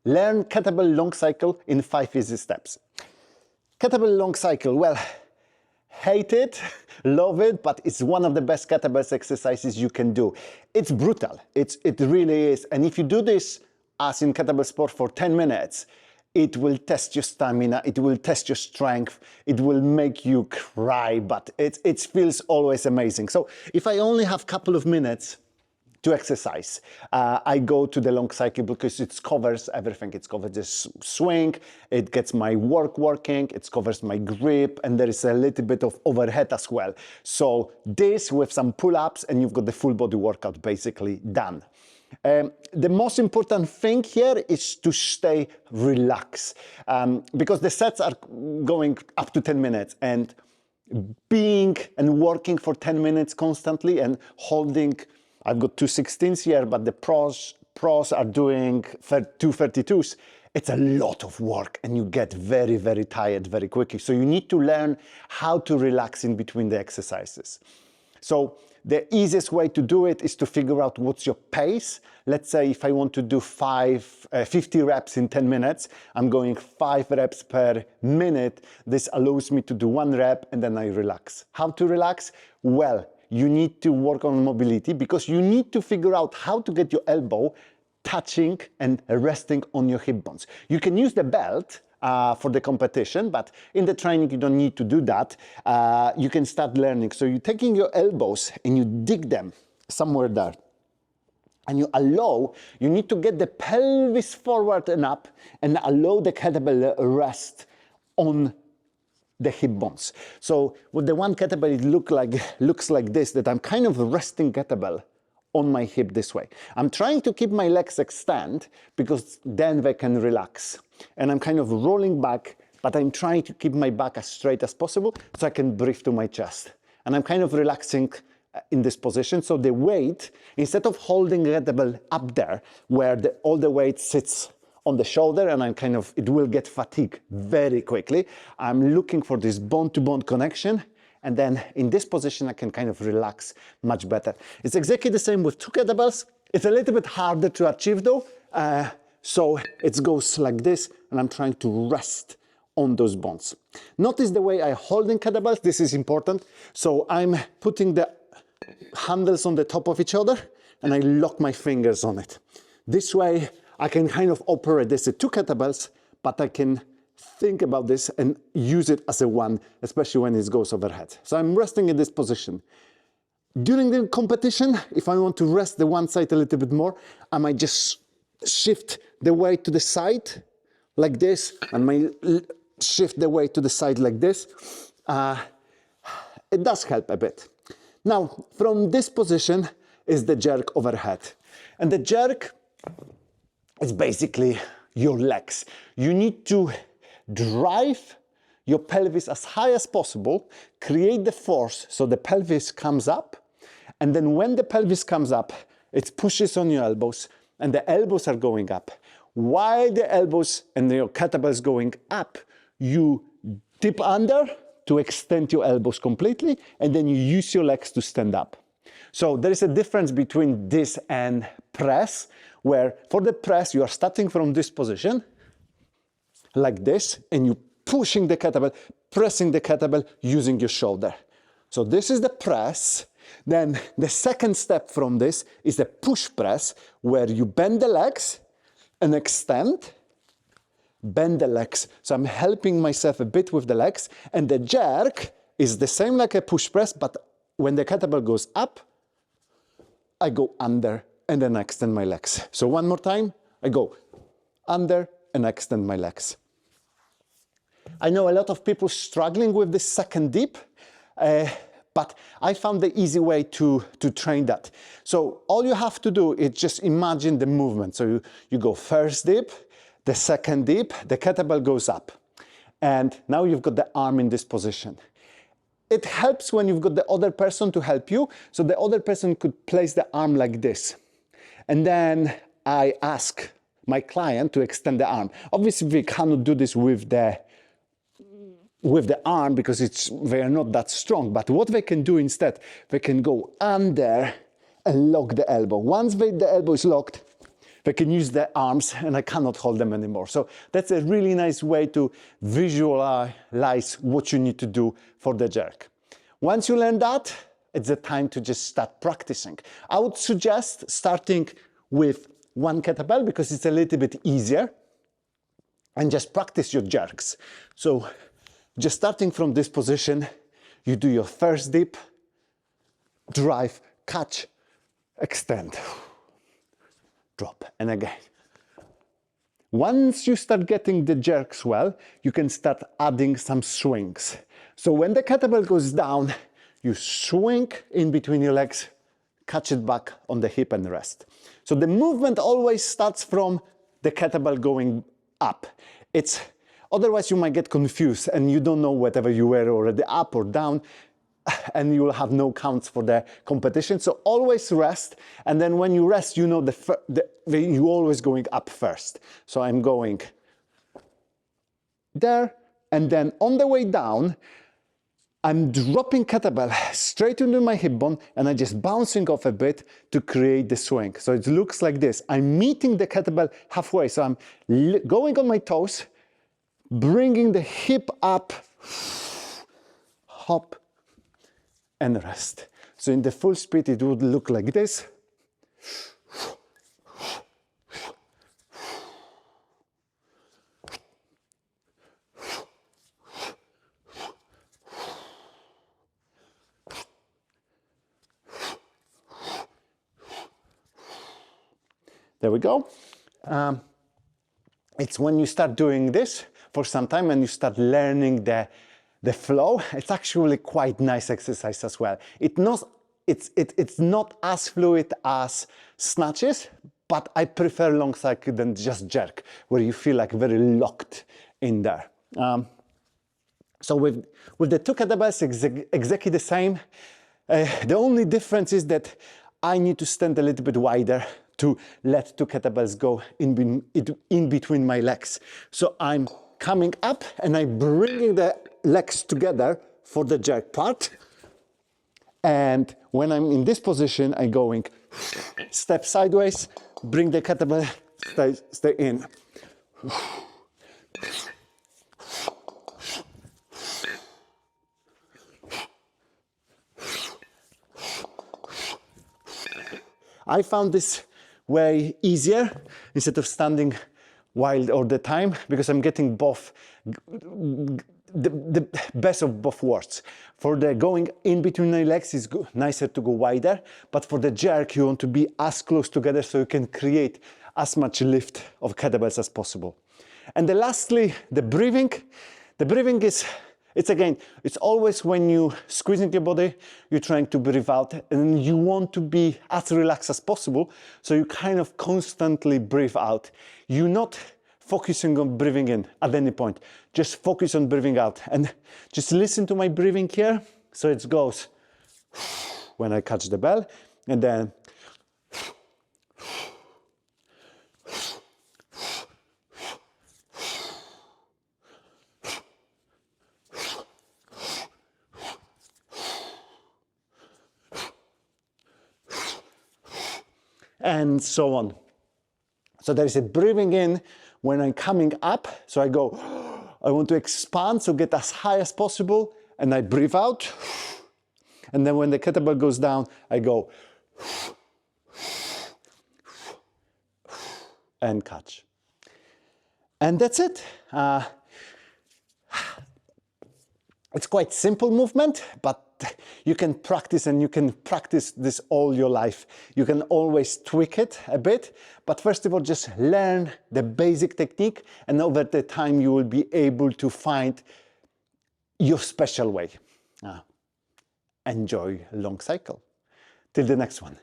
Learn kettlebell long cycle in 5 easy steps. Kettlebell long cycle, well, hate it, love it, but it's one of the best kettlebell exercises you can do. It's brutal, it really is. And if you do this as in kettlebell sport for 10 minutes, it will test your stamina, it will test your strength, it will make you cry, but it feels always amazing. So if I only have a couple of minutes to exercise, I go to the long cycle because it covers everything. It covers the swing, it gets my working, it covers my grip, and there is a little bit of overhead as well. So this with some pull-ups and you've got the full body workout basically done. The most important thing here is to stay relaxed because the sets are going up to 10 minutes, and being and working for 10 minutes constantly and holding, I've got 216s here, but the pros are doing 232s. It's a lot of work and you get very, very tired very quickly. So you need to learn how to relax in between the exercises. So the easiest way to do it is to figure out what's your pace. Let's say if I want to do 50 reps in 10 minutes, I'm going 5 reps per minute. This allows me to do 1 rep and then I relax. How to relax? Well, you need to work on mobility because you need to figure out how to get your elbow touching and resting on your hip bones. You can use the belt for the competition, but in the training you don't need to do that. You can start learning. So you're taking your elbows and you dig them somewhere there. And you need to get the pelvis forward and up and allow the kettlebell rest on the hip bones. So with the one kettlebell, it looks like this, that I'm kind of resting kettlebell on my hip this way. I'm trying to keep my legs extend because then they can relax. And I'm kind of rolling back, but I'm trying to keep my back as straight as possible so I can breathe to my chest. And I'm kind of relaxing in this position. So the weight, instead of holding kettlebell up there where all the weight sits on the shoulder and it will get fatigued very quickly. I'm looking for this bone-to-bone connection, and then in this position I can kind of relax much better. It's exactly the same with 2 kettlebells. It's a little bit harder to achieve though. So it goes like this, and I'm trying to rest on those bones. Notice the way I'm holding kettlebells. This is important. So I'm putting the handles on the top of each other and I lock my fingers on it. This way I can kind of operate this as 2 kettlebells, but I can think about this and use it as a one, especially when it goes overhead. So I'm resting in this position. During the competition, if I want to rest the one side a little bit more, I might just shift the weight to the side like this, and might shift the weight to the side like this. It does help a bit. Now, from this position is the jerk overhead. And the jerk is basically your legs. You need to drive your pelvis as high as possible, create the force so the pelvis comes up, and then when the pelvis comes up, it pushes on your elbows, and the elbows are going up. While the elbows and your kettlebells going up, you dip under to extend your elbows completely, and then you use your legs to stand up. So there is a difference between this and press, where for the press you are starting from this position like this, and you pushing the kettlebell, pressing the kettlebell using your shoulder. So this is the press. Then the second step from this is the push press, where you bend the legs and extend, bend the legs. So I'm helping myself a bit with the legs, and the jerk is the same like a push press, but when the kettlebell goes up, I go under and then extend my legs. So one more time, I go under and extend my legs. I know a lot of people struggling with this second dip, but I found the easy way to train that. So all you have to do is just imagine the movement. So you go first dip, the second dip, the kettlebell goes up. And now you've got the arm in this position. It helps when you've got the other person to help you. So the other person could place the arm like this. And then I ask my client to extend the arm. Obviously, we cannot do this with the arm because they are not that strong. But what they can do instead, they can go under and lock the elbow. Once the elbow is locked, They can use their arms and I cannot hold them anymore. So that's a really nice way to visualize what you need to do for the jerk. Once you learn that, it's the time to just start practicing. I would suggest starting with one kettlebell because it's a little bit easier, and just practice your jerks. So just starting from this position, you do your first dip, drive, catch, extend, drop, and again. Once you start getting the jerks well, you can start adding some swings. So when the kettlebell goes down, you swing in between your legs, catch it back on the hip and rest. So the movement always starts from the kettlebell going up. Otherwise you might get confused and you don't know whether you were already up or down, and you will have no counts for the competition. So always rest, and then when you rest, you know you're always going up first. So I'm going there, and then on the way down, I'm dropping kettlebell straight into my hip bone, and I'm just bouncing off a bit to create the swing. So it looks like this. I'm meeting the kettlebell halfway. So I'm going on my toes, bringing the hip up, hop, and rest. So in the full speed, it would look like this. There we go. It's when you start doing this for some time and you start learning the flow, it's actually quite nice exercise as well. It's not as fluid as snatches, but I prefer long cycle than just jerk, where you feel like very locked in there. So with the two kettlebells, exactly the same. The only difference is that I need to stand a little bit wider to let two kettlebells go in between my legs. So I'm coming up and I'm bringing the legs together for the jerk part. And when I'm in this position, I'm going step sideways, bring the kettlebell, stay in. I found this way easier instead of standing wild all the time, because I'm getting both, the best of both worlds. For the going in between my legs, it's nicer to go wider, but for the jerk, you want to be as close together so you can create as much lift of kettlebells as possible. And then lastly, the breathing. The breathing is, it's always when you squeezing your body, you're trying to breathe out, and you want to be as relaxed as possible, so you kind of constantly breathe out. You're not focusing on breathing in at any point, just focus on breathing out. And just listen to my breathing here. So it goes when I catch the bell, and then and so on. So there is a breathing in when I'm coming up. So I go, I want to expand, so get as high as possible, and I breathe out. And then when the kettlebell goes down, I go and catch. And that's it. It's quite simple movement, but you can practice, and you can practice this all your life. You can always tweak it a bit, but first of all, just learn the basic technique, and over the time you will be able to find your special way. Enjoy long cycle. Till the next one.